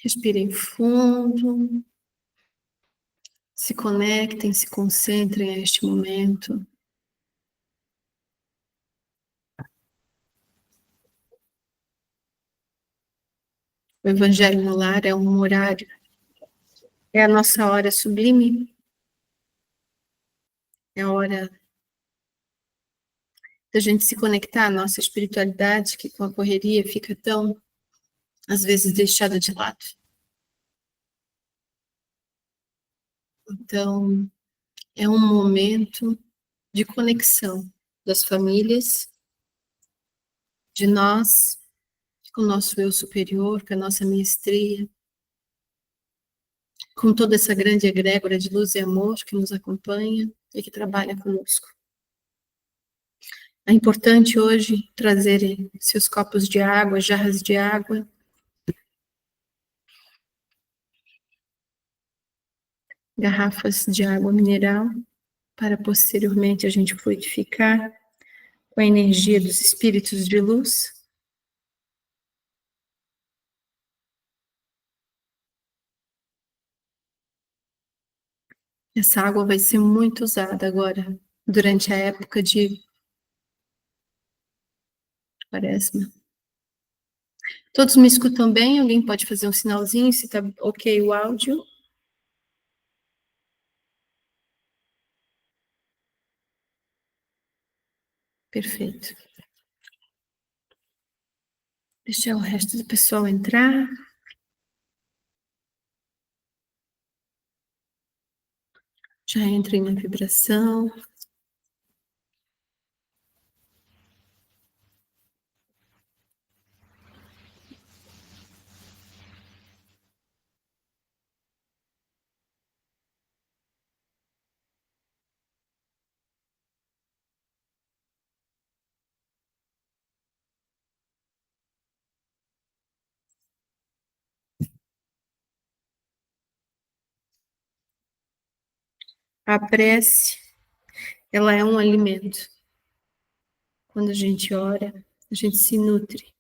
Respirem fundo, se conectem, se concentrem a este momento. O Evangelho no Lar é um horário, é a nossa hora sublime, é a hora da gente se conectar à nossa espiritualidade, que com a correria fica tão, às vezes, deixada de lado. Então, é um momento de conexão das famílias, de nós, com o nosso eu superior, com a nossa mestria, com toda essa grande egrégora de luz e amor que nos acompanha e que trabalha conosco. É importante hoje trazerem seus copos de água, jarras de água, garrafas de água mineral, para posteriormente a gente fluidificar com a energia dos espíritos de luz. Essa água vai ser muito usada agora, durante a época de Quaresma. Todos me escutam bem? Alguém pode fazer um sinalzinho se está ok o áudio? Perfeito. Deixar o resto do pessoal entrar. Já entrem na vibração. A prece, ela é um alimento. Quando a gente ora, a gente se nutre.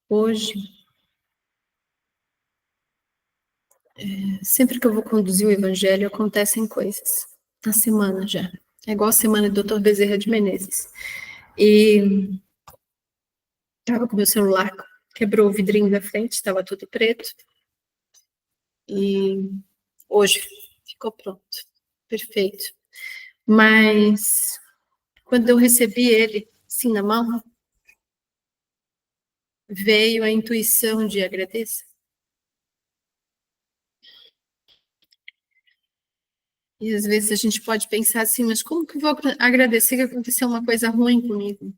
Hoje, sempre que eu vou conduzir o evangelho, acontecem coisas. Na semana já. É igual a semana do Dr. Bezerra de Menezes. E estava com meu celular, quebrou o vidrinho da frente, estava tudo preto. E hoje ficou pronto. Perfeito. Mas quando eu recebi ele, assim, na mão, veio a intuição de agradecer. E às vezes a gente pode pensar assim, mas como que eu vou agradecer que aconteceu uma coisa ruim comigo?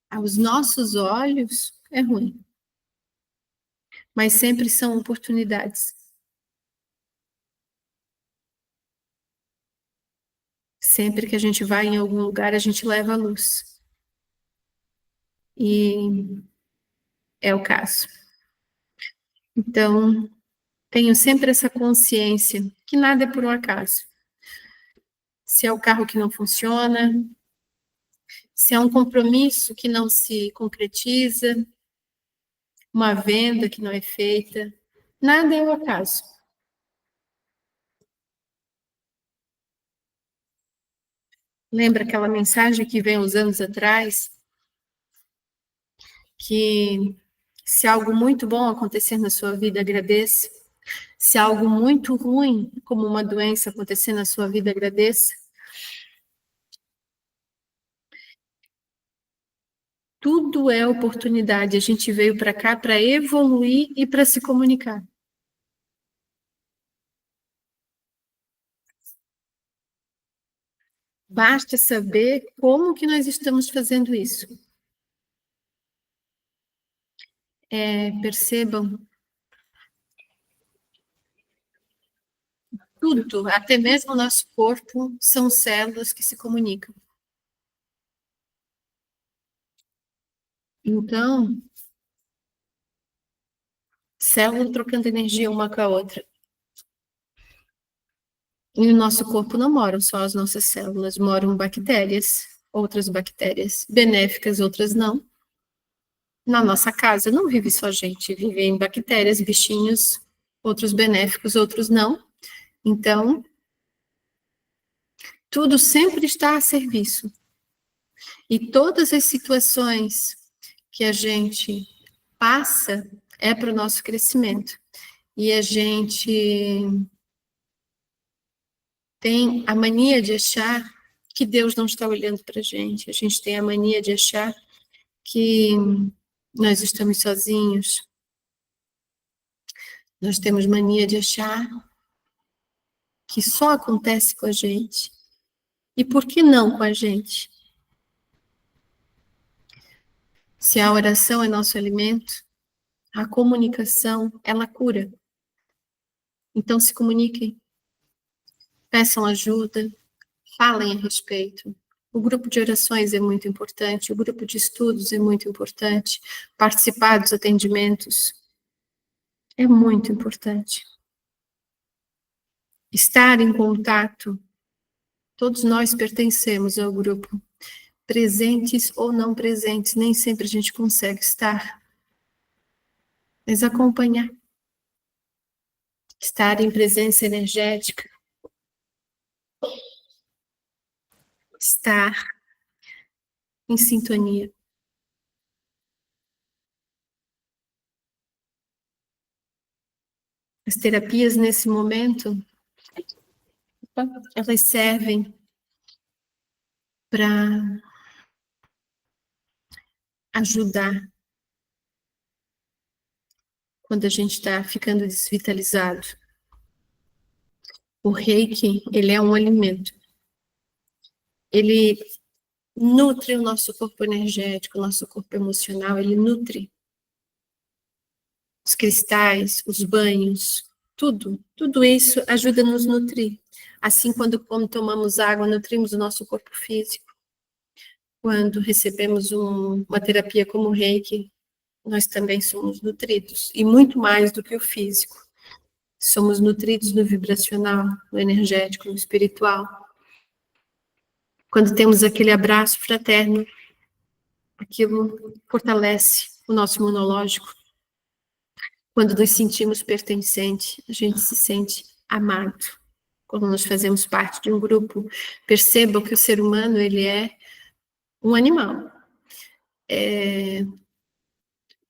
Aos nossos olhos, é ruim. Mas sempre são oportunidades. Sempre que a gente vai em algum lugar, a gente leva a luz. E é o caso. Então, tenho sempre essa consciência que nada é por um acaso. Se é o carro que não funciona, se é um compromisso que não se concretiza, uma venda que não é feita, nada é o acaso. Lembra aquela mensagem que veio uns anos atrás, que se algo muito bom acontecer na sua vida, agradeça. Se algo muito ruim, como uma doença acontecer na sua vida, agradeça. Tudo é oportunidade. A gente veio para cá para evoluir e para se comunicar. Basta saber como que nós estamos fazendo isso. Percebam tudo, até mesmo o nosso corpo, são células que se comunicam. Então, célula trocando energia uma com a outra. E no nosso corpo não moram só as nossas células, moram bactérias, outras bactérias benéficas, outras não. Na nossa casa não vive só gente, vivem bactérias, bichinhos, outros benéficos, outros não. Então, tudo sempre está a serviço. E todas as situações que a gente passa é para o nosso crescimento. E a gente tem a mania de achar que Deus não está olhando para a gente tem a mania de achar que nós estamos sozinhos, nós temos mania de achar que só acontece com a gente. E por que não com a gente? Se a oração é nosso alimento, a comunicação, ela cura. Então se comuniquem, peçam ajuda, falem a respeito. O grupo de orações é muito importante, o grupo de estudos é muito importante, participar dos atendimentos é muito importante. Estar em contato, todos nós pertencemos ao grupo, presentes ou não presentes, nem sempre a gente consegue estar, mas acompanhar, estar em presença energética, estar em sintonia. As terapias nesse momento, elas servem para ajudar quando a gente está ficando desvitalizado. O Reiki, ele é um alimento. Ele nutre o nosso corpo energético, o nosso corpo emocional, ele nutre os cristais, os banhos, tudo isso ajuda a nos nutrir. Assim, quando tomamos água, nutrimos o nosso corpo físico. Quando recebemos uma terapia como o Reiki, nós também somos nutridos, e muito mais do que o físico. Somos nutridos no vibracional, no energético, no espiritual. Quando temos aquele abraço fraterno, aquilo fortalece o nosso imunológico. Quando nos sentimos pertencentes, a gente se sente amado. Quando nós fazemos parte de um grupo, percebam que o ser humano, ele é um animal.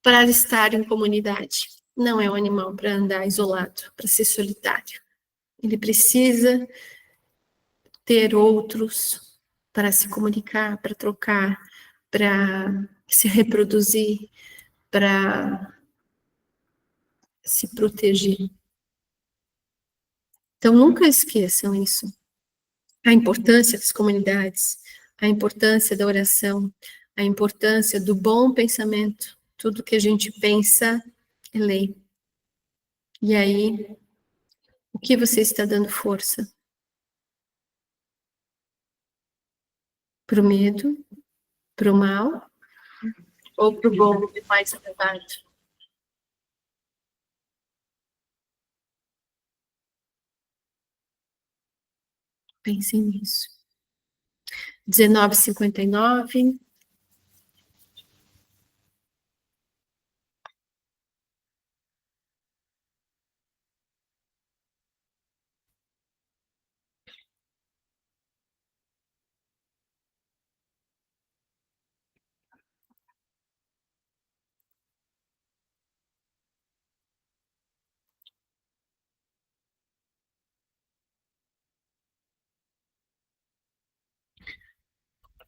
Para estar em comunidade. Não é um animal para andar isolado, para ser solitário. Ele precisa ter outros para se comunicar, para trocar, para se reproduzir, para se proteger. Então, nunca esqueçam isso. A importância das comunidades, a importância da oração, a importância do bom pensamento. Tudo que a gente pensa é lei. E aí, o que você está dando força? Para o medo, para o mal, ou para o bom e mais elevado? Pensem nisso. 19h59.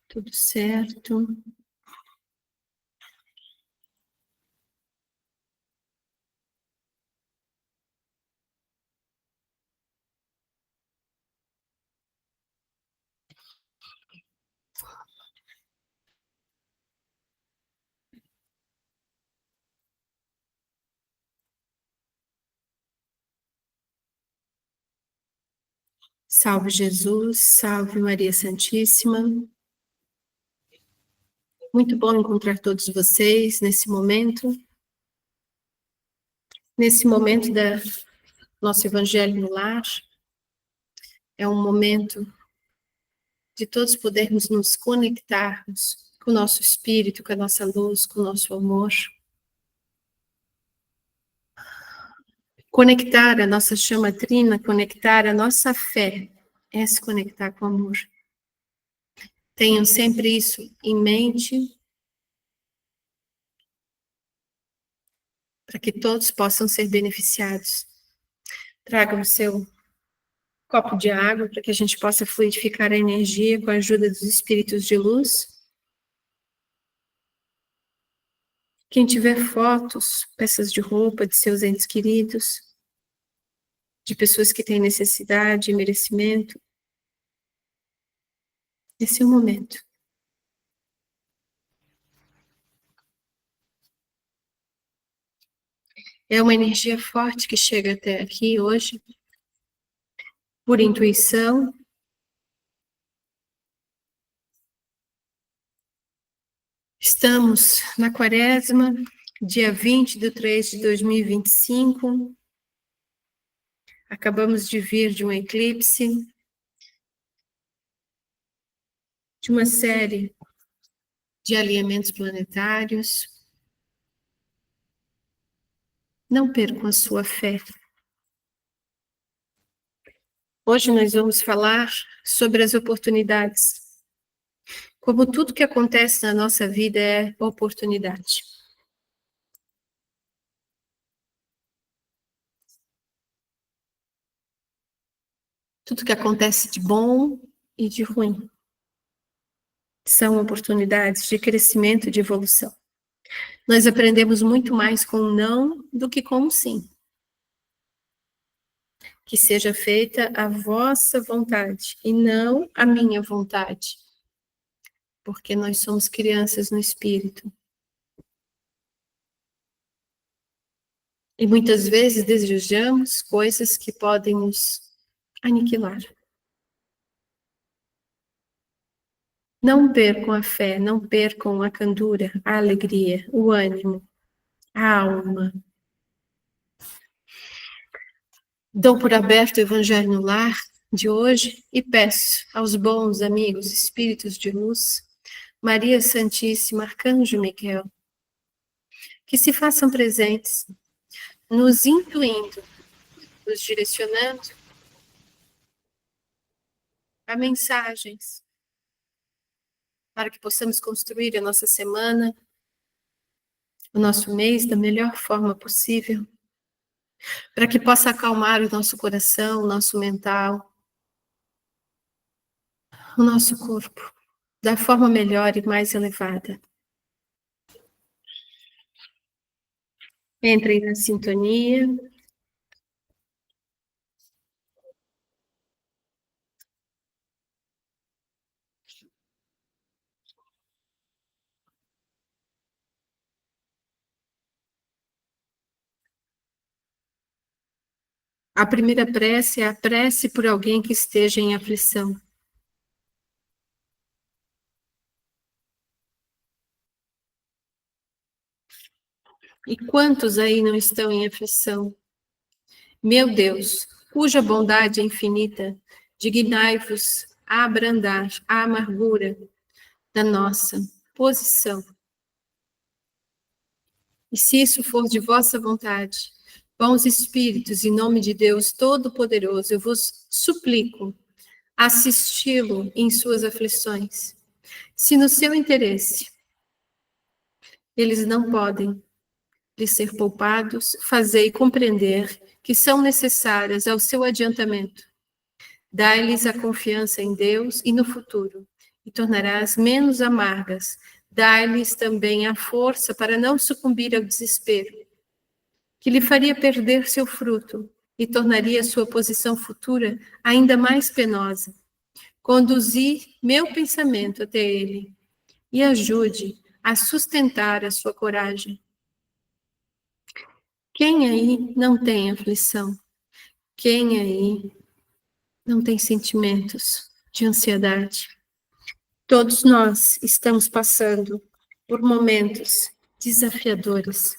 Tudo certo. Salve Jesus, salve Maria Santíssima. Muito bom encontrar todos vocês nesse momento da nosso Evangelho no Lar. É um momento de todos podermos nos conectarmos com o nosso espírito, com a nossa luz, com o nosso amor. Conectar a nossa chama trina, conectar a nossa fé, é se conectar com o amor. Tenham sempre isso em mente, para que todos possam ser beneficiados. Tragam o seu copo de água, para que a gente possa fluidificar a energia com a ajuda dos espíritos de luz. Quem tiver fotos, peças de roupa de seus entes queridos, de pessoas que têm necessidade e merecimento, esse é o momento. É uma energia forte que chega até aqui hoje, por intuição. Estamos na quaresma, dia 20/3/2025. Acabamos de vir de um eclipse, de uma série de alinhamentos planetários. Não percam a sua fé. Hoje nós vamos falar sobre as oportunidades. Como tudo que acontece na nossa vida é oportunidade. Tudo que acontece de bom e de ruim são oportunidades de crescimento e de evolução. Nós aprendemos muito mais com um não do que com um sim. Que seja feita a vossa vontade e não a minha vontade. Porque nós somos crianças no espírito. E muitas vezes desejamos coisas que podem nos aniquilar. Não percam a fé, não percam a candura, a alegria, o ânimo, a alma. Dou por aberto o Evangelho no Lar de hoje e peço aos bons amigos, espíritos de luz, Maria Santíssima, Arcanjo Miguel, que se façam presentes, nos intuindo, nos direcionando a mensagens, para que possamos construir a nossa semana, o nosso mês da melhor forma possível, para que possa acalmar o nosso coração, o nosso mental, o nosso corpo, da forma melhor e mais elevada. Entrem na sintonia. A primeira prece é a prece por alguém que esteja em aflição. E quantos aí não estão em aflição? Meu Deus, cuja bondade é infinita, dignai-vos a abrandar a amargura da nossa posição. E se isso for de vossa vontade, bons espíritos, em nome de Deus Todo-Poderoso, eu vos suplico assisti-lo em suas aflições. Se no seu interesse eles não podem lhe ser poupados, fazei compreender que são necessárias ao seu adiantamento. Dai-lhes a confiança em Deus e no futuro, e tornarás menos amargas. Dai-lhes também a força para não sucumbir ao desespero, que lhe faria perder seu fruto e tornaria sua posição futura ainda mais penosa. Conduzi meu pensamento até ele e ajude a sustentar a sua coragem. Quem aí não tem aflição? Quem aí não tem sentimentos de ansiedade? Todos nós estamos passando por momentos desafiadores.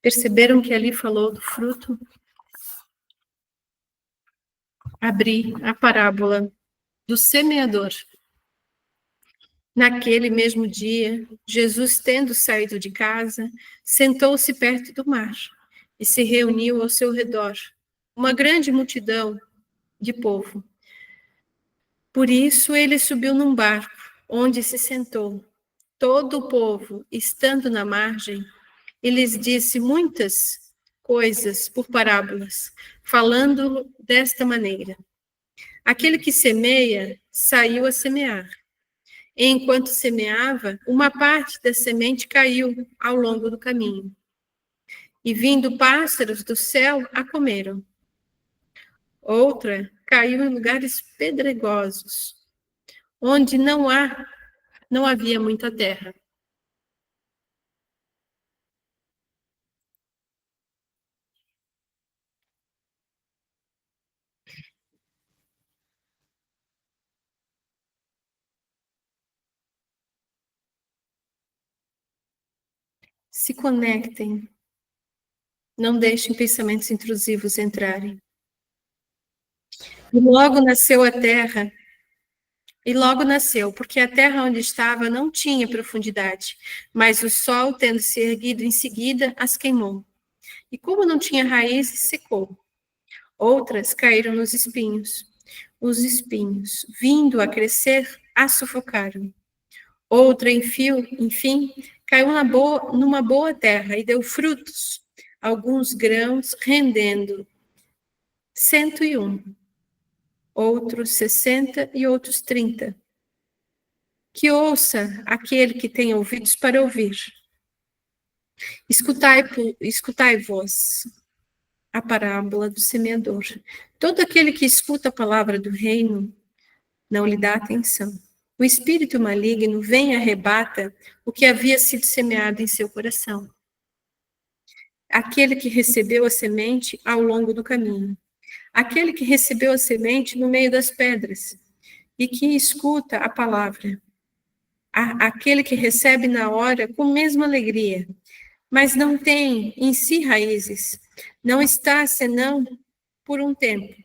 Perceberam que ali falou do fruto? Abri a parábola do semeador. Naquele mesmo dia, Jesus, tendo saído de casa, sentou-se perto do mar e se reuniu ao seu redor uma grande multidão de povo. Por isso ele subiu num barco, onde se sentou. Todo o povo, estando na margem, e lhes disse muitas coisas por parábolas, falando desta maneira: aquele que semeia saiu a semear. Enquanto semeava, uma parte da semente caiu ao longo do caminho. E vindo pássaros do céu a comeram. Outra caiu em lugares pedregosos, onde não havia muita terra. Se conectem, não deixem pensamentos intrusivos entrarem. E logo nasceu a terra, e logo nasceu, porque a terra onde estava não tinha profundidade, mas o sol, tendo se erguido em seguida, as queimou. E como não tinha raízes, secou. Outras caíram nos espinhos. Os espinhos, vindo a crescer, a sufocaram. Outra, enfim, caiu numa boa terra e deu frutos, alguns grãos rendendo 101, outros 60 e outros 30. Que ouça aquele que tem ouvidos para ouvir. Escutai vós a parábola do semeador. Todo aquele que escuta a palavra do reino não lhe dá atenção. O espírito maligno vem e arrebata o que havia sido semeado em seu coração. Aquele que recebeu a semente ao longo do caminho. Aquele que recebeu a semente no meio das pedras e que escuta a palavra. Aquele que recebe na hora com mesma alegria, mas não tem em si raízes, não está senão por um tempo,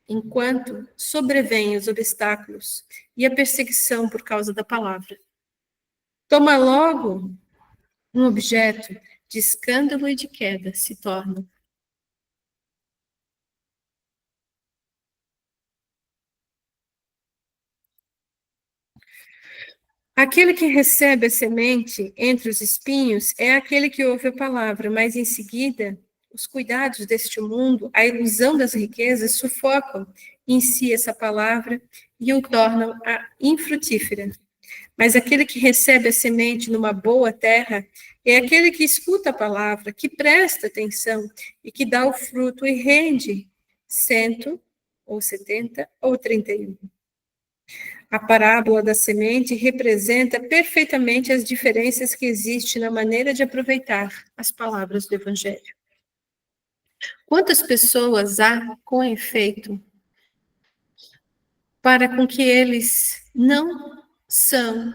enquanto sobrevêm os obstáculos e a perseguição por causa da palavra. Toma logo um objeto de escândalo e de queda, se torna. Aquele que recebe a semente entre os espinhos é aquele que ouve a palavra, mas em seguida os cuidados deste mundo, a ilusão das riquezas, sufocam em si essa palavra e o tornam infrutífera. Mas aquele que recebe a semente numa boa terra é aquele que escuta a palavra, que presta atenção e que dá o fruto e rende 100, ou 70, ou 31. A parábola da semente representa perfeitamente as diferenças que existem na maneira de aproveitar as palavras do Evangelho. Quantas pessoas há, com efeito, para com que eles não são,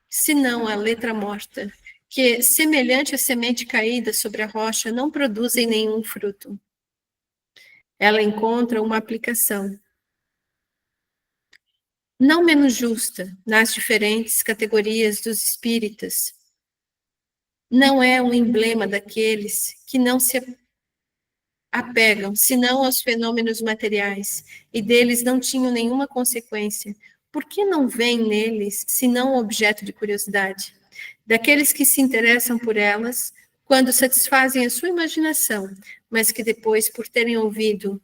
senão a letra morta, que, semelhante à semente caída sobre a rocha, não produzem nenhum fruto. Ela encontra uma aplicação não menos justa nas diferentes categorias dos espíritas. Não é um emblema daqueles que não se apegam, senão aos fenômenos materiais, e deles não tinham nenhuma consequência. Por que não veem neles, senão objeto de curiosidade? Daqueles que se interessam por elas, quando satisfazem a sua imaginação, mas que depois, por terem ouvido,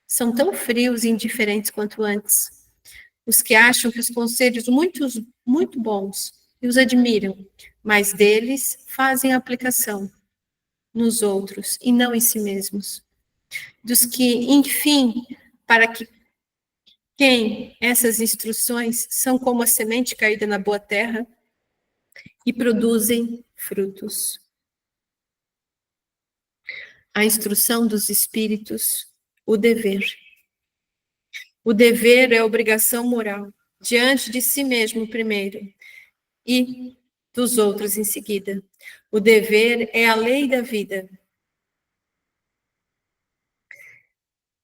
são tão frios e indiferentes quanto antes. Os que acham que os conselhos muito bons e os admiram, mas deles fazem aplicação nos outros e não em si mesmos. Dos que, enfim, para que quem essas instruções são como a semente caída na boa terra e produzem frutos. A instrução dos espíritos, o dever. O dever é a obrigação moral, diante de si mesmo primeiro e dos outros em seguida. O dever é a lei da vida.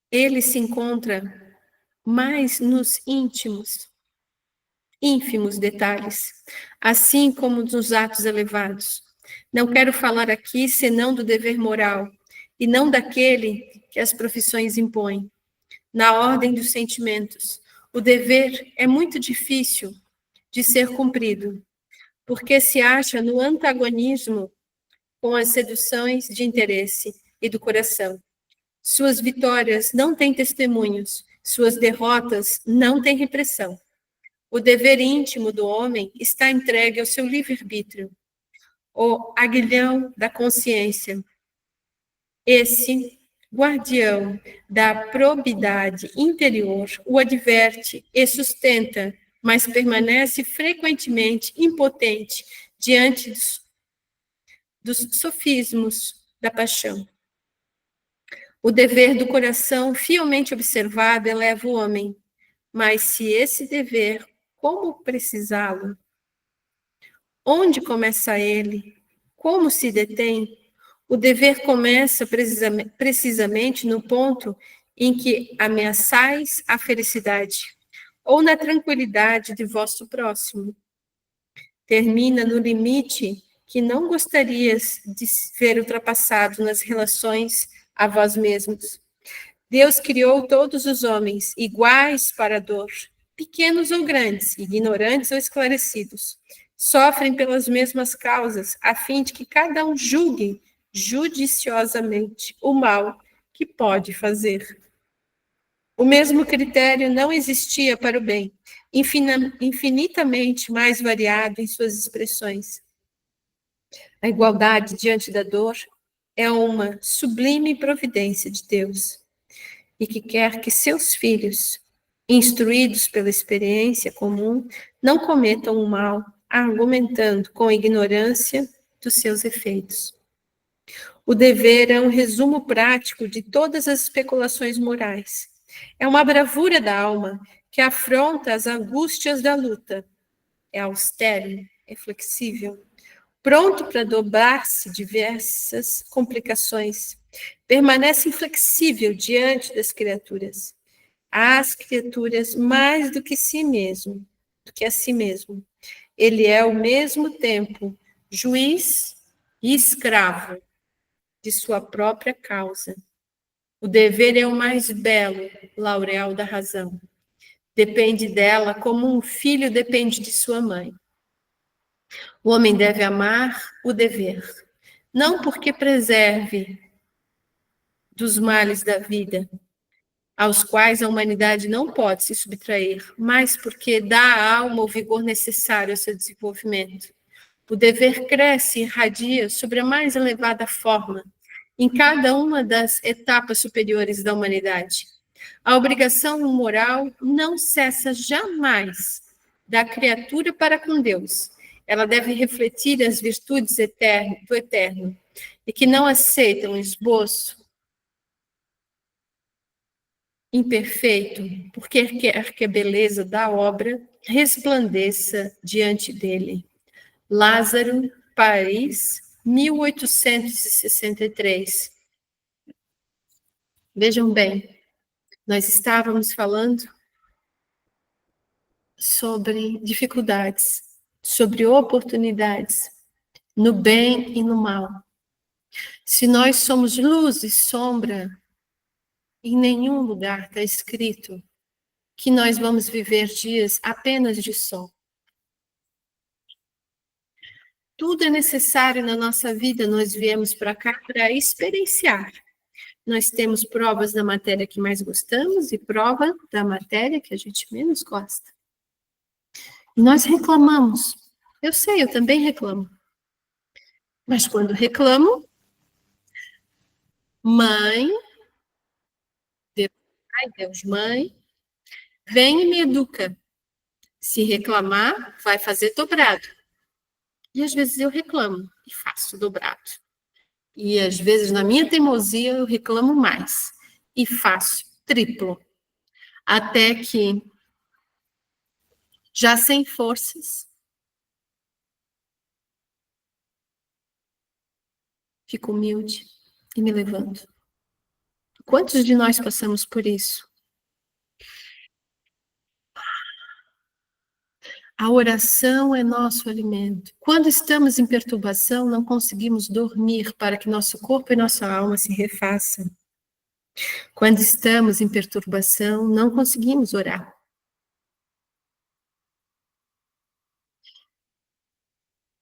Ele se encontra mais nos íntimos ínfimos detalhes, assim como nos atos elevados. Não quero falar aqui senão do dever moral, e não daquele que as profissões impõem. Na ordem dos sentimentos, o dever é muito difícil de ser cumprido, porque se acha no antagonismo com as seduções de interesse e do coração. Suas vitórias não têm testemunhos, suas derrotas não têm repressão. O dever íntimo do homem está entregue ao seu livre-arbítrio, o aguilhão da consciência. Esse guardião da probidade interior o adverte e sustenta, mas permanece frequentemente impotente diante dos sofismos da paixão. O dever do coração fielmente observado eleva o homem, mas se esse dever, como precisá-lo? Onde começa ele? Como se detém? O dever começa precisamente no ponto em que ameaçais a felicidade, ou na tranquilidade de vosso próximo. Termina no limite que não gostarias de ver ultrapassado nas relações a vós mesmos. Deus criou todos os homens iguais para a dor, pequenos ou grandes, ignorantes ou esclarecidos. Sofrem pelas mesmas causas, a fim de que cada um julgue judiciosamente o mal que pode fazer. O mesmo critério não existia para o bem, infinitamente mais variado em suas expressões. A igualdade diante da dor é uma sublime providência de Deus, e que quer que seus filhos, instruídos pela experiência comum, não cometam o mal, argumentando com ignorância dos seus efeitos. O dever é um resumo prático de todas as especulações morais. É uma bravura da alma que afronta as angústias da luta. É austero, é flexível, pronto para dobrar-se diversas complicações. Permanece inflexível diante das criaturas. Às criaturas mais do que si mesmo, do que a si mesmo. Ele é ao mesmo tempo juiz e escravo de sua própria causa. O dever é o mais belo laureal da razão. Depende dela como um filho depende de sua mãe. O homem deve amar o dever, não porque preserve dos males da vida, aos quais a humanidade não pode se subtrair, mas porque dá à alma o vigor necessário ao seu desenvolvimento. O dever cresce e irradia sobre a mais elevada forma, em cada uma das etapas superiores da humanidade. A obrigação moral não cessa jamais da criatura para com Deus. Ela deve refletir as virtudes do eterno, e que não aceitam um esboço imperfeito, porque quer que a beleza da obra resplandeça diante dele. Lázaro, Paris, 1863. Vejam bem, nós estávamos falando sobre dificuldades, sobre oportunidades, no bem e no mal. Se nós somos luz e sombra, em nenhum lugar está escrito que nós vamos viver dias apenas de sol. Tudo é necessário na nossa vida, nós viemos para cá para experienciar. Nós temos provas da matéria que mais gostamos e prova da matéria que a gente menos gosta. E nós reclamamos. Eu sei, eu também reclamo. Mas quando reclamo, mãe, Deus Pai, Deus Mãe, vem e me educa. Se reclamar, vai fazer dobrado. E às vezes eu reclamo e faço dobrado. E às vezes, na minha teimosia, eu reclamo mais e faço triplo. Até que, já sem forças, fico humilde e me levanto. Quantos de nós passamos por isso? A oração é nosso alimento. Quando estamos em perturbação, não conseguimos dormir para que nosso corpo e nossa alma se refaçam. Quando estamos em perturbação, não conseguimos orar.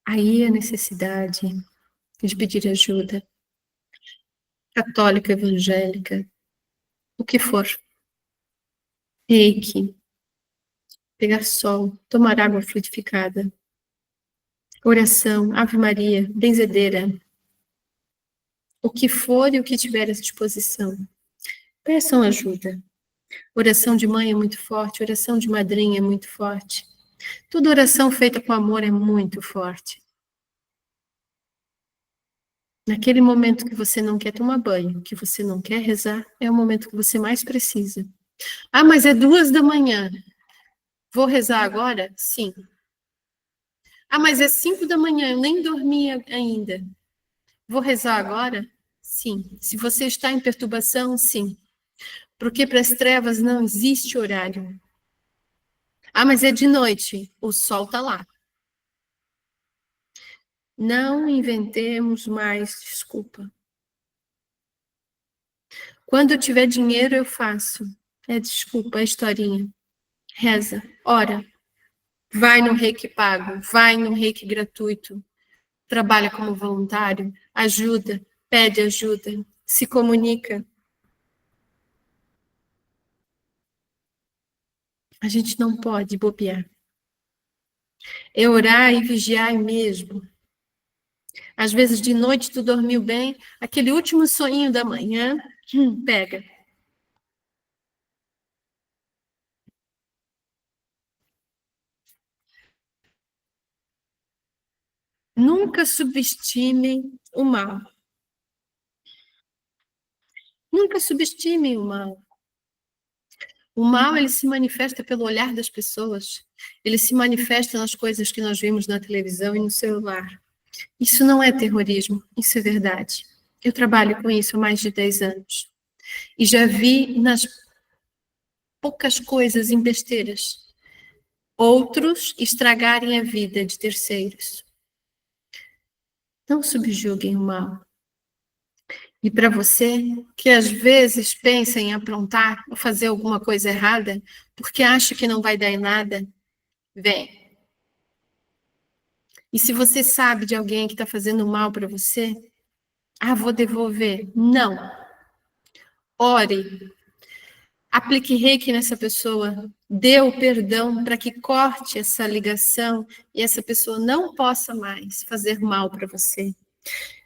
Aí a necessidade de pedir ajuda, católica, evangélica, o que for. Reiki, pegar sol, tomar água fluidificada, oração, Ave Maria, benzedeira, o que for e o que tiver à disposição. Peçam ajuda. Oração de mãe é muito forte, oração de madrinha é muito forte. Toda oração feita com amor é muito forte. Naquele momento que você não quer tomar banho, que você não quer rezar, é o momento que você mais precisa. Ah, mas é 2 da manhã. Vou rezar agora? Sim. Ah, mas é 5 da manhã, eu nem dormi ainda. Vou rezar agora? Sim. Se você está em perturbação, sim. Porque para as trevas não existe horário. Ah, mas é de noite. O sol está lá. Não inventemos mais desculpa. Quando eu tiver dinheiro, eu faço. É desculpa, é historinha. Reza, ora. Vai no reiki pago, vai no reiki gratuito. Trabalha como voluntário, ajuda, pede ajuda, se comunica. A gente não pode bobear. É orar e vigiar mesmo. Às vezes de noite tu dormiu bem, aquele último soninho da manhã, pega. Nunca subestimem o mal. Nunca subestimem o mal. O mal, ele se manifesta pelo olhar das pessoas. Ele se manifesta nas coisas que nós vemos na televisão e no celular. Isso não é terrorismo, isso é verdade. Eu trabalho com isso há mais de 10 anos. E já vi nas poucas coisas em besteiras outros estragarem a vida de terceiros. Não subjuguem o mal. E para você, que às vezes pensa em aprontar ou fazer alguma coisa errada, porque acha que não vai dar em nada, vem. E se você sabe de alguém que está fazendo mal para você, ah, vou devolver. Não. Ore. Aplique reiki nessa pessoa. Dê o perdão para que corte essa ligação e essa pessoa não possa mais fazer mal para você.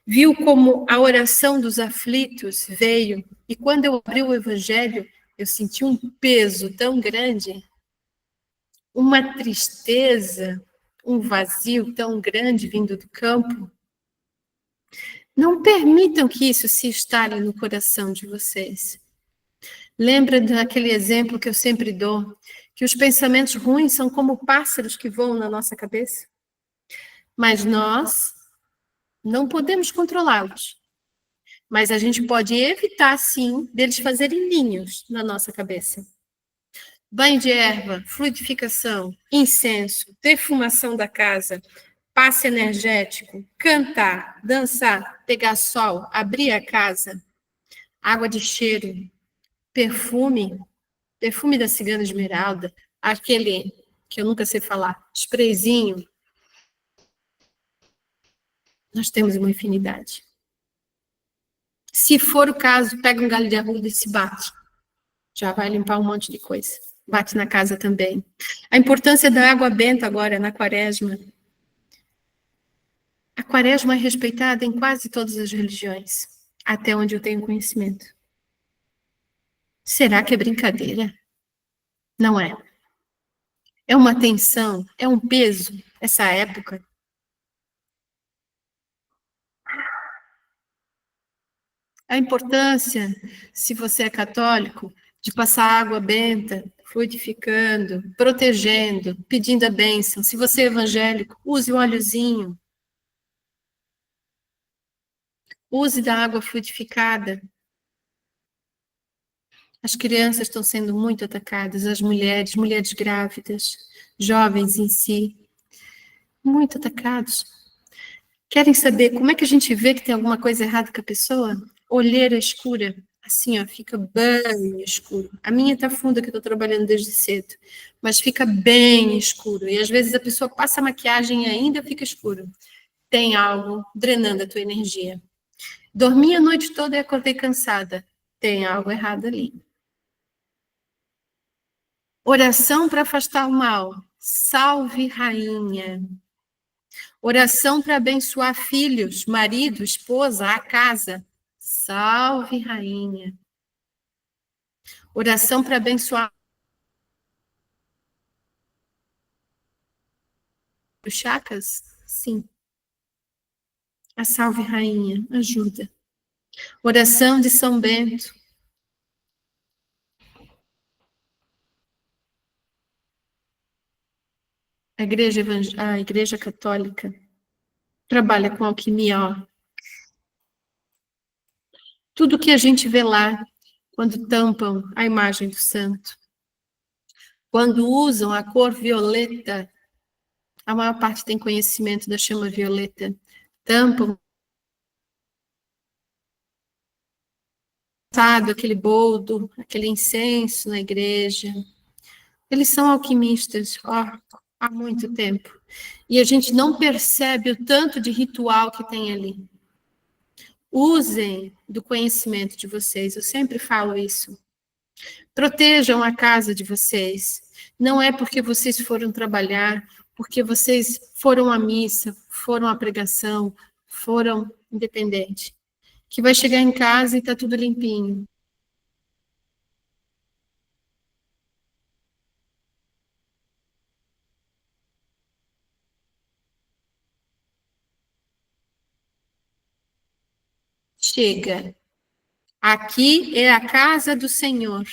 Viu como a oração dos aflitos veio, e quando eu abri o evangelho, eu senti um peso tão grande, uma tristeza, um vazio tão grande vindo do campo. Não permitam que isso se instale no coração de vocês. Lembra daquele exemplo que eu sempre dou, que os pensamentos ruins são como pássaros que voam na nossa cabeça? Mas nós não podemos controlá-los. Mas a gente pode evitar, sim, deles fazerem ninhos na nossa cabeça. Banho de erva, fluidificação, incenso, defumação da casa, passe energético, cantar, dançar, pegar sol, abrir a casa, água de cheiro, perfume, perfume da cigana esmeralda, aquele que eu nunca sei falar, sprayzinho, nós temos uma infinidade. Se for o caso, pega um galho de arruda e se bate. Já vai limpar um monte de coisa. Bate na casa também. A importância da água benta agora na quaresma. A quaresma é respeitada em quase todas as religiões, até onde eu tenho conhecimento. Será que é brincadeira? Não é. É uma tensão, é um peso, essa época. A importância, se você é católico, de passar água benta, fluidificando, protegendo, pedindo a bênção. Se você é evangélico, use o óleozinho. Use da água fluidificada. As crianças estão sendo muito atacadas, as mulheres grávidas, jovens em si, muito atacados. Querem saber como é que a gente vê que tem alguma coisa errada com a pessoa? Olheira escura, assim, ó, fica bem escuro. A minha tá funda, que eu tô trabalhando desde cedo, mas fica bem escuro. E às vezes a pessoa passa maquiagem e ainda fica escuro. Tem algo drenando a tua energia. Dormi a noite toda e acordei cansada. Tem algo errado ali. Oração para afastar o mal. Salve, rainha. Oração para abençoar filhos, marido, esposa, a casa. Salve, rainha. Oração para abençoar os chakras? Sim. A salve, rainha, ajuda. Oração de São Bento. A igreja católica trabalha com alquimia, ó. Tudo que a gente vê lá, quando tampam a imagem do santo, quando usam a cor violeta, a maior parte tem conhecimento da chama violeta, tampam aquele boldo, aquele incenso na igreja. Eles são alquimistas, ó, há muito tempo. E a gente não percebe o tanto de ritual que tem ali. Usem do conhecimento de vocês, eu sempre falo isso. Protejam a casa de vocês. Não é porque vocês foram trabalhar, porque vocês foram à missa, foram à pregação, foram independente, que vai chegar em casa e está tudo limpinho. Chega. Aqui é a casa do Senhor.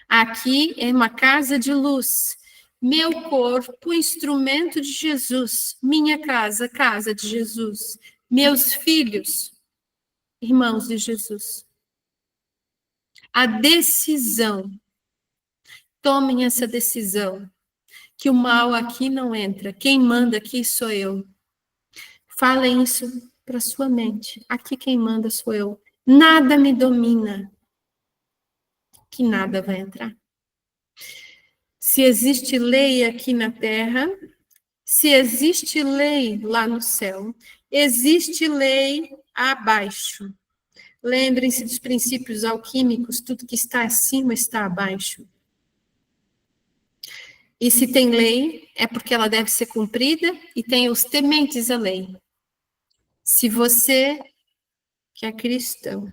Aqui é uma casa de luz. Meu corpo, instrumento de Jesus. Minha casa, casa de Jesus. Meus filhos, irmãos de Jesus. A decisão. Tomem essa decisão. Que o mal aqui não entra. Quem manda aqui sou eu. Falem isso para sua mente. Aqui quem manda sou eu. Nada me domina. Que nada vai entrar. Se existe lei aqui na terra, se existe lei lá no céu, existe lei abaixo. Lembrem-se dos princípios alquímicos, tudo que está acima está abaixo. E se tem lei, é porque ela deve ser cumprida e tem os tementes à lei. Se você, que é cristão,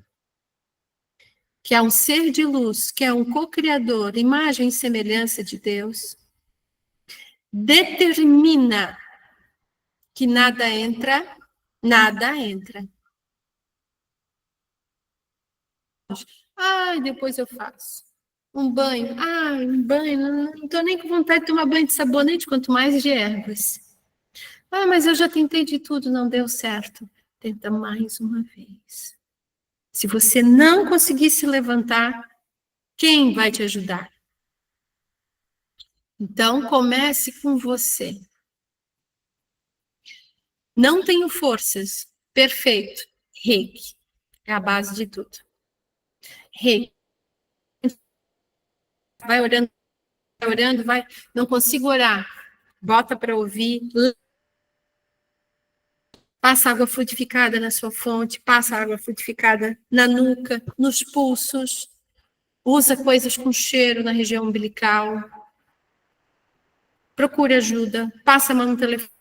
que é um ser de luz, que é um co-criador, imagem e semelhança de Deus, determina que nada entra, nada entra. Ai, depois eu faço. Um banho. Ai, um banho. Não estou nem com vontade de tomar banho de sabonete, quanto mais de ervas. Ah, mas eu já tentei de tudo, não deu certo. Tenta mais uma vez. Se você não conseguir se levantar, quem vai te ajudar? Então, comece com você. Não tenho forças. Perfeito. Reiki. É a base de tudo. Reiki. Vai orando, vai. Não consigo orar. Bota para ouvir. Passa água frutificada na sua fonte. Passa água frutificada na nuca, nos pulsos. Usa coisas com cheiro na região umbilical. Procure ajuda. Passa a mão no telefone.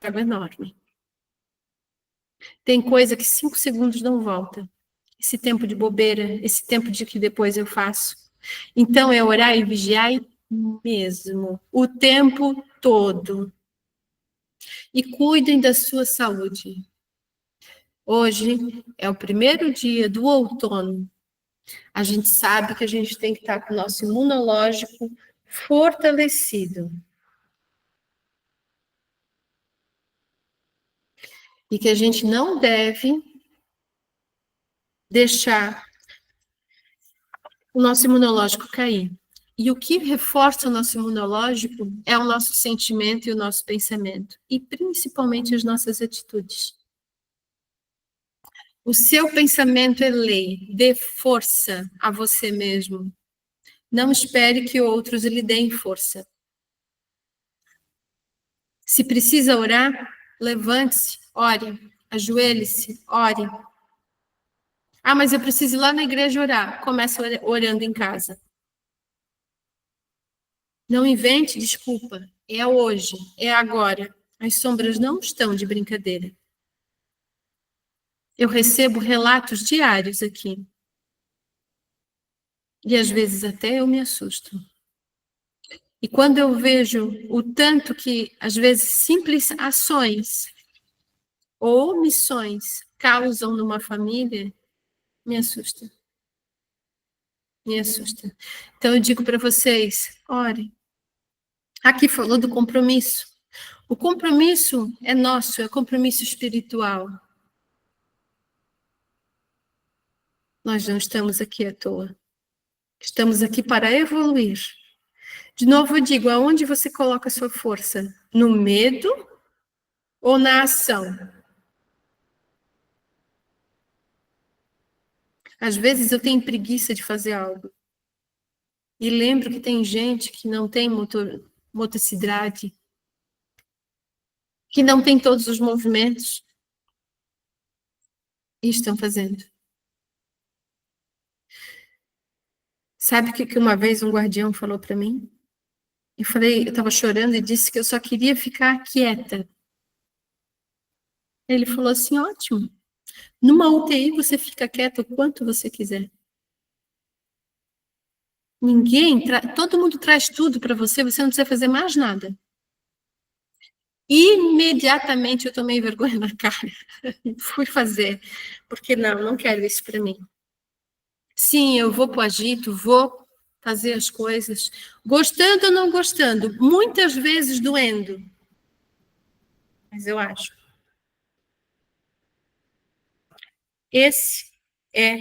É enorme. Tem coisa que 5 segundos não volta. Esse tempo de bobeira, esse tempo de que depois eu faço. Então, é orar e vigiar mesmo, o tempo todo. E cuidem da sua saúde. Hoje é o primeiro dia do outono. A gente sabe que a gente tem que estar com o nosso imunológico fortalecido. E que a gente não deve deixar o nosso imunológico cair. E o que reforça o nosso imunológico é o nosso sentimento e o nosso pensamento, e principalmente as nossas atitudes. O seu pensamento é lei, dê força a você mesmo. Não espere que outros lhe deem força. Se precisa orar, levante-se, ore, ajoelhe-se, ore. Ah, mas eu preciso ir lá na igreja orar. Comece orando em casa. Não invente desculpa. É hoje, é agora. As sombras não estão de brincadeira. Eu recebo relatos diários aqui. E às vezes até eu me assusto. E quando eu vejo o tanto que, às vezes, simples ações ou omissões causam numa família, me assusta. Me assusta. Então eu digo para vocês, ore. Aqui falou do compromisso. O compromisso é nosso, é compromisso espiritual. Nós não estamos aqui à toa. Estamos aqui para evoluir. De novo eu digo, aonde você coloca a sua força? No medo ou na ação? Às vezes eu tenho preguiça de fazer algo. E lembro que tem gente que não tem motricidade, que não tem todos os movimentos, e estão fazendo. Sabe o que uma vez um guardião falou para mim? Eu estava chorando e disse que eu só queria ficar quieta. Ele falou assim, ótimo. Numa UTI você fica quieta o quanto você quiser. Todo mundo traz tudo para você, você não precisa fazer mais nada. Imediatamente eu tomei vergonha na cara. Fui fazer, porque não quero isso para mim. Sim, eu vou para o agito, vou fazer as coisas, gostando ou não gostando, muitas vezes doendo. Mas eu acho. Esse é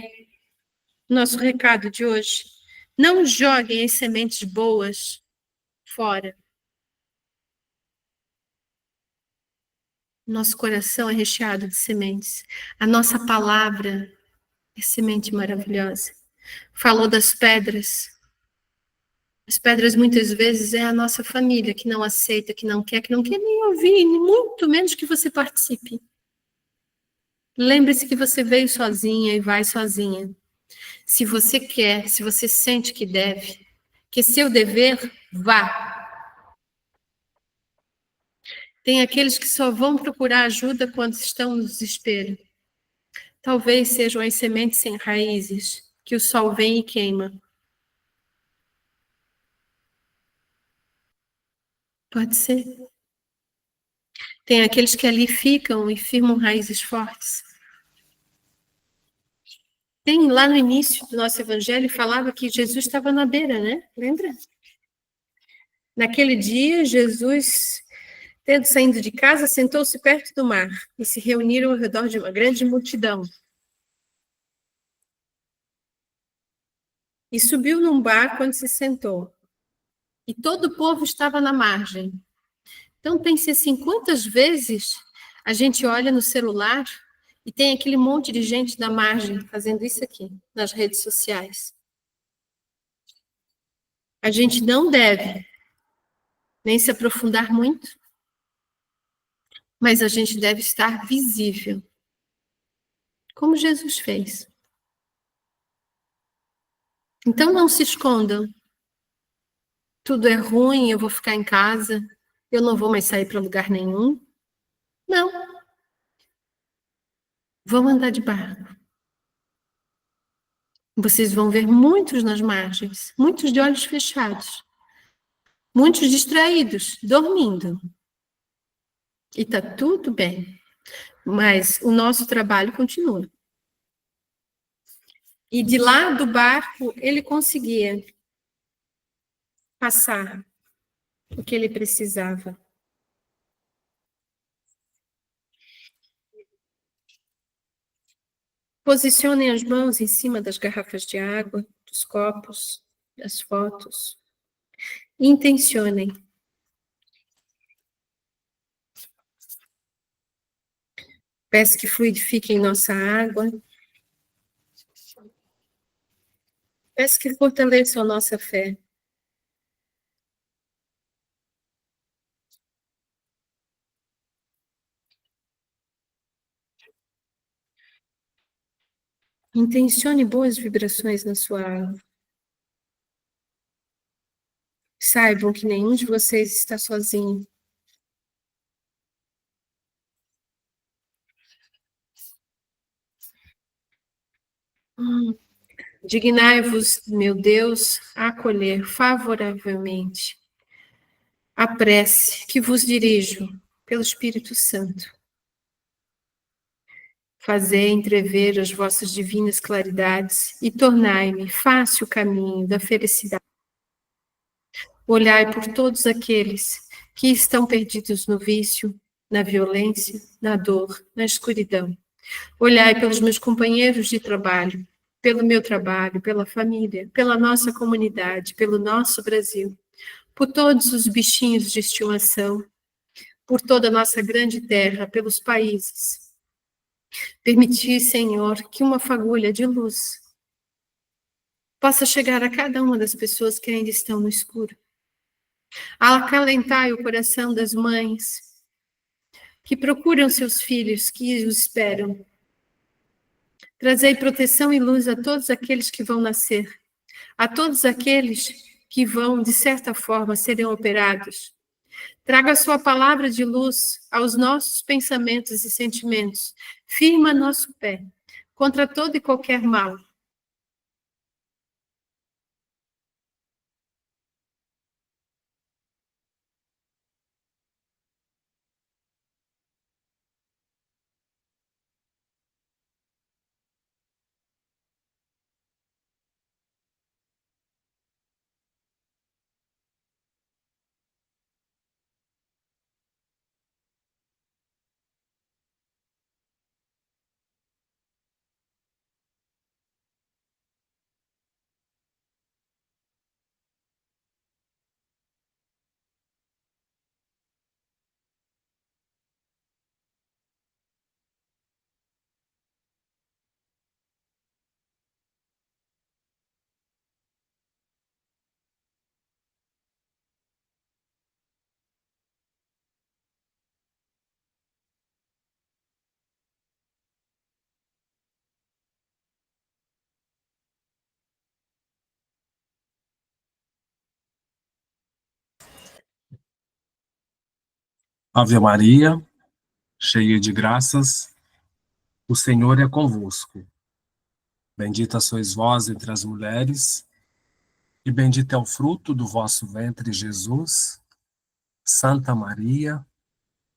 o nosso recado de hoje. Não joguem as sementes boas fora. Nosso coração é recheado de sementes. A nossa palavra é semente maravilhosa. Falou das pedras. As pedras muitas vezes é a nossa família que não aceita, que não quer nem ouvir, muito menos que você participe. Lembre-se que você veio sozinha e vai sozinha. Se você quer, se você sente que deve, que é seu dever, vá. Tem aqueles que só vão procurar ajuda quando estão no desespero. Talvez sejam as sementes sem raízes, que o sol vem e queima. Pode ser. Tem aqueles que ali ficam e firmam raízes fortes. Tem lá no início do nosso evangelho, falava que Jesus estava na beira, né? Lembra? Naquele dia, Jesus, tendo saído de casa, sentou-se perto do mar e se reuniram ao redor de uma grande multidão. E subiu num barco onde se sentou. E todo o povo estava na margem. Então, pense assim, quantas vezes a gente olha no celular e tem aquele monte de gente na margem fazendo isso aqui, nas redes sociais. A gente não deve nem se aprofundar muito, mas a gente deve estar visível, como Jesus fez. Então, não se escondam. Tudo é ruim, eu vou ficar em casa, eu não vou mais sair para lugar nenhum. Não. Vão andar de barco. Vocês vão ver muitos nas margens, muitos de olhos fechados, muitos distraídos, dormindo. E está tudo bem, mas o nosso trabalho continua. E de lá do barco, ele conseguia passar o que ele precisava. Posicionem as mãos em cima das garrafas de água, dos copos, das fotos. Intencionem. Peço que fluidifiquem nossa água. Peço que fortaleçam nossa fé. Intencione boas vibrações na sua alma. Saibam que nenhum de vocês está sozinho. Dignai-vos, meu Deus, a acolher favoravelmente a prece que vos dirijo pelo Espírito Santo. Fazei entrever as vossas divinas claridades e tornai-me fácil o caminho da felicidade. Olhai por todos aqueles que estão perdidos no vício, na violência, na dor, na escuridão. Olhai pelos meus companheiros de trabalho, pelo meu trabalho, pela família, pela nossa comunidade, pelo nosso Brasil, por todos os bichinhos de estimação, por toda a nossa grande terra, pelos países. Permiti, Senhor, que uma fagulha de luz possa chegar a cada uma das pessoas que ainda estão no escuro. Acalentai o coração das mães que procuram seus filhos, que os esperam. Trazei proteção e luz a todos aqueles que vão nascer, a todos aqueles que vão, de certa forma, serem operados. Traga a sua palavra de luz aos nossos pensamentos e sentimentos. Firma nosso pé contra todo e qualquer mal. Ave Maria, cheia de graças, o Senhor é convosco. Bendita sois vós entre as mulheres, e bendito é o fruto do vosso ventre, Jesus. Santa Maria,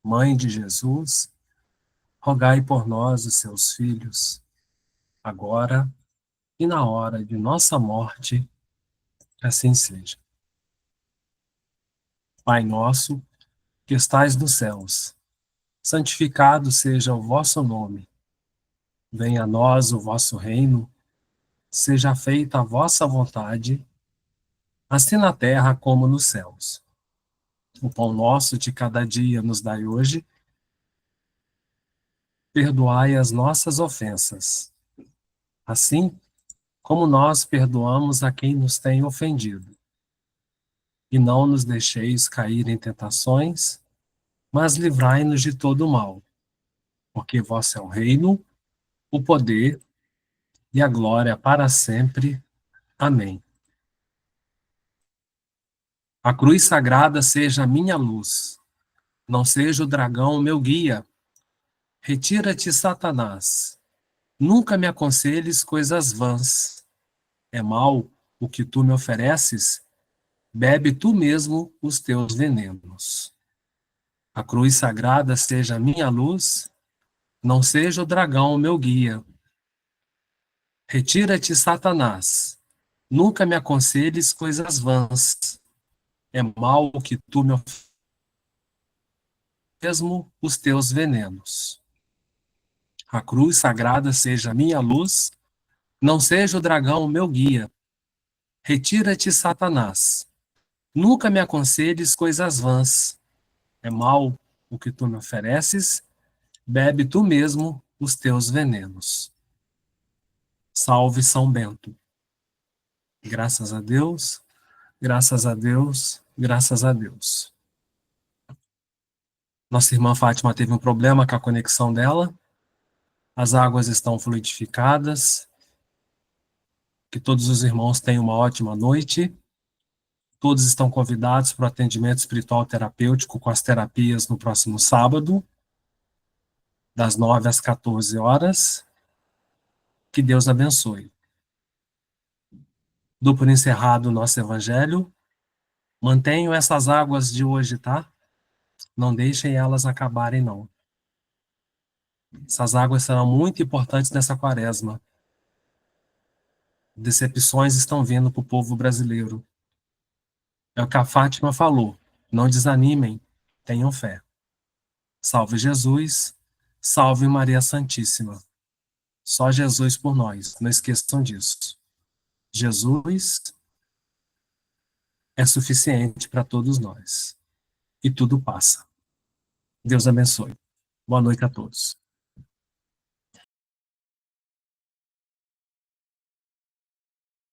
Mãe de Jesus, rogai por nós, os seus filhos, agora e na hora de nossa morte, assim seja. Pai nosso, que estais nos céus, santificado seja o vosso nome. Venha a nós o vosso reino, seja feita a vossa vontade, assim na terra como nos céus. O pão nosso de cada dia nos dai hoje. Perdoai as nossas ofensas, assim como nós perdoamos a quem nos tem ofendido. E não nos deixeis cair em tentações, mas livrai-nos de todo o mal, porque vosso é o reino, o poder e a glória para sempre. Amém. A cruz sagrada seja a minha luz, não seja o dragão o meu guia. Retira-te, Satanás. Nunca me aconselhes coisas vãs. É mal o que tu me ofereces? Bebe tu mesmo os teus venenos. A cruz sagrada seja a minha luz, não seja o dragão o meu guia. Retira-te, Satanás. Nunca me aconselhes coisas vãs. É mal o que tu me ofereces, mesmo os teus venenos. A cruz sagrada seja a minha luz, não seja o dragão o meu guia. Retira-te, Satanás. Nunca me aconselhes coisas vãs. É mal o que tu me ofereces, bebe tu mesmo os teus venenos. Salve São Bento. Graças a Deus, graças a Deus, graças a Deus. Nossa irmã Fátima teve um problema com a conexão dela. As águas estão fluidificadas. Que todos os irmãos tenham uma ótima noite. Todos estão convidados para o atendimento espiritual terapêutico com as terapias no próximo sábado, das 9 às 14 horas. Que Deus abençoe. Dou por encerrado o nosso evangelho. Mantenham essas águas de hoje, tá? Não deixem elas acabarem, não. Essas águas serão muito importantes nessa quaresma. Decepções estão vindo para o povo brasileiro. É o que a Fátima falou. Não desanimem, tenham fé. Salve Jesus, salve Maria Santíssima. Só Jesus por nós, não esqueçam disso. Jesus é suficiente para todos nós. E tudo passa. Deus abençoe. Boa noite a todos.